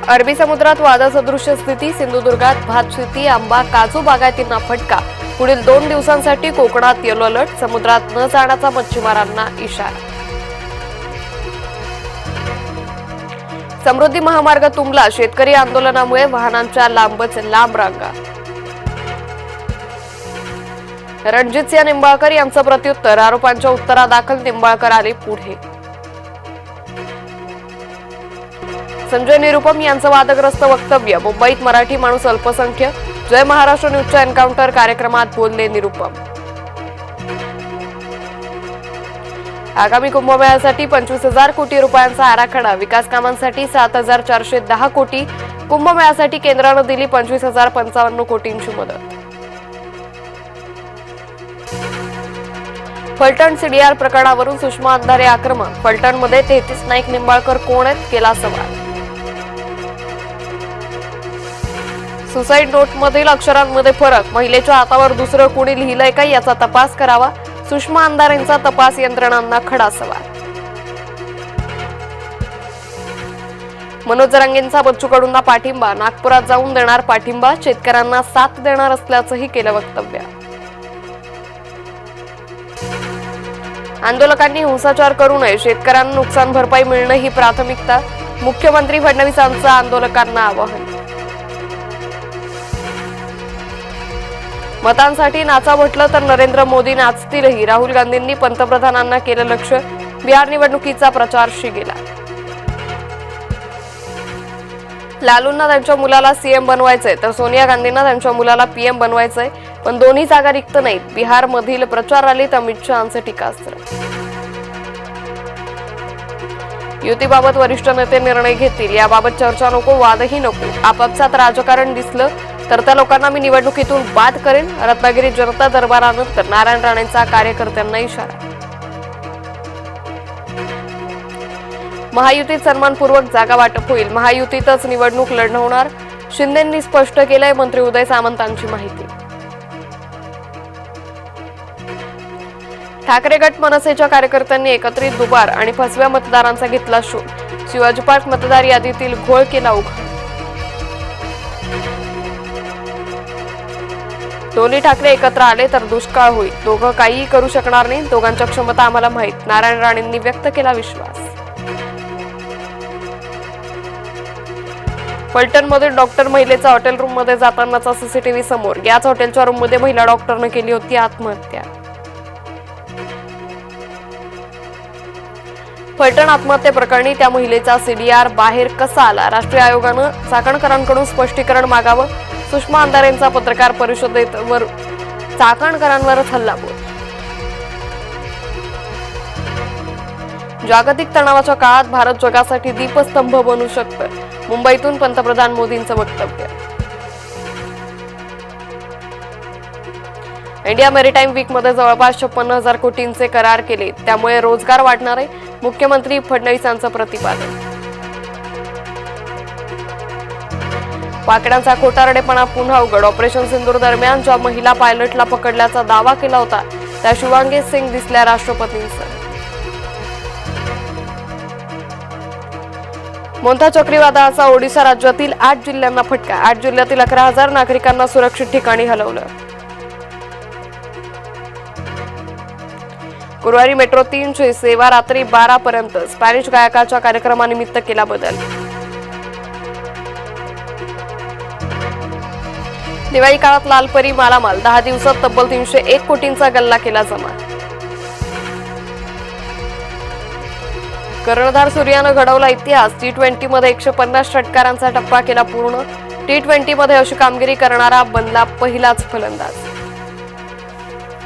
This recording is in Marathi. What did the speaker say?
अरबी समुद्रात वादळसदृश स्थिती, सिंधुदुर्गात भात शेती, आंबा, काजू बागायतींना फटका. पुढील 2 दिवसांसाठी कोकणात येलो अलर्ट, समुद्रात न जाण्याचा मच्छीमारांना इशारा. समृद्धी महामार्ग तुंबला, शेतकरी आंदोलनामुळे वाहनांच्या लांबच लांब रांगा. रणजितसिंह निंबाळकर यांचं प्रत्युत्तर, आरोपांच्या उत्तरादाखल निंबाळकर आले पुढे. संजय निरुपम यांचं वादग्रस्त वक्तव्य, मुंबईत मराठी माणूस अल्पसंख्य, जय महाराष्ट्र न्यूजच्या एन्काउंटर कार्यक्रमात बोलले निरुपम. आगामी कुंभमेळ्यासाठी 25,000 कोटी रुपयांचा आराखडा, विकास कामांसाठी 7,410 कोटी. कुंभमेळ्यासाठी केंद्रानं दिली 25,055 कोटींची मदत. फलटण सीडीआर प्रकरणावरून सुषमा अंधारे आक्रमक, फलटणमध्ये 33 नाईक निंबाळकर कोण आहेत, केला सवाल. सुसाईड नोटमधील अक्षरांमध्ये फरक, महिलेच्या हातावर दुसरं कोणी लिहिलंय का याचा तपास करावा, सुषमा अंधारेंचा तपास यंत्रणांना खडा सवाल. मनोज जरांगेंचा बच्चू कडूंना पाठिंबा, नागपुरात जाऊन देणार पाठिंबा, शेतकऱ्यांना साथ देणार असल्याचंही केलं वक्तव्य. आंदोलकांनी हिंसाचार करू नये, शेतकऱ्यांना नुकसान भरपाई मिळणं ही प्राथमिकता, मुख्यमंत्री फडणवीसांचं आंदोलकांना आवाहन. मतांसाठी नाचा म्हटलं तर नरेंद्र मोदी नाचतीलही, राहुल गांधींनी पंतप्रधानांना केलं लक्ष्य, बिहार निवडणुकीचा प्रचार शिगेला. लालूंना त्यांच्या मुलाला सीएम बनवायचंय तर सोनिया गांधींना त्यांच्या मुलाला पीएम बनवायचंय, पण दोन्ही जागा रिक्त नाहीत. बिहारमधील प्रचार रॅलीत अमित शहांचं टीकास्त्र. युतीबाबत वरिष्ठ नेते निर्णय घेतील, याबाबत चर्चा नको, वादही नको. आपापसात राजकारण दिसलं तर त्या लोकांना मी निवडणुकीतून बाद करेन. रत्नागिरी जनता दरबारानंतर नारायण राणेंचा कार्यकर्त्यांना इशारा. महायुतीत सन्मानपूर्वक जागा वाटप होईल, महायुतीतच निवडणूक लढवणार, शिंदेंनी स्पष्ट केलंय. मंत्री उदय सामंतांची माहिती. ठाकरे गट मनसेच्या कार्यकर्त्यांनी एकत्रित दुबार आणि फसव्या मतदारांचा घेतला शोध, शिवाजी पार्क मतदार यादीतील घोळ केला उघड. दोन्ही ठाकरे एकत्र आले तर दुष्काळ होईल, दोघं काहीही करू शकणार नाही, दोघांच्या क्षमता आम्हाला माहीत, नारायण राणेंनी व्यक्त केला विश्वास. फलटणमधील डॉक्टर महिलेचा हॉटेल रूम मध्ये जातानाचा सीसीटीव्ही समोर, याच हॉटेलच्या रूम मध्ये महिला डॉक्टरने केली होती आत्महत्या. फलटण आत्महत्येप्रकरणी त्या महिलेचा सीडीआर बाहेर कसा आला, राष्ट्रीय आयोगानं चाकणकरांकडून स्पष्टीकरण मागावं, सुषमा अंधारेंचा पत्रकार परिषदेत चाकणकरांवरच हल्लाबोल. जागतिक तणावाच्या काळात भारत जगासाठी दीपस्तंभ बनू शकतं, मुंबईतून पंतप्रधान मोदींचं वक्तव्य. इंडिया मेरीटाईम वीकमध्ये जवळपास 56,000 कोटींचे करार केले, त्यामुळे रोजगार वाढणार आहे, मुख्यमंत्री फडणवीसांचं प्रतिपादन. पाकड्यांचा खोटारडेपणा पुन्हा उघड, ऑपरेशन सिंदूर दरम्यान ज्या महिला पायलटला पकडल्याचा दावा केला होता त्या शिवांगी सिंग दिसल्या राष्ट्रपतींसह. मोंथा चक्रीवादळाचा ओडिशा राज्यातील 8 जिल्ह्यांना फटका, 8 जिल्ह्यातील 11,000 नागरिकांना सुरक्षित ठिकाणी हलवलं. गुरुवारी मेट्रो 3 ची सेवा रात्री 12 पर्यंत, स्पॅनिश गायकाच्या कार्यक्रमानिमित्त केला बदल. दिवाळी काळात लालपरी मालामाल, 10 दिवसात तब्बल 301 कोटींचा गल्ला केला जमा. कर्णधार सूर्यानं घडवला इतिहास, T20 मध्ये 150 षटकारांचा टप्पा केला पूर्ण. T20 मध्ये अशी कामगिरी करणारा बनला पहिलाच फलंदाज.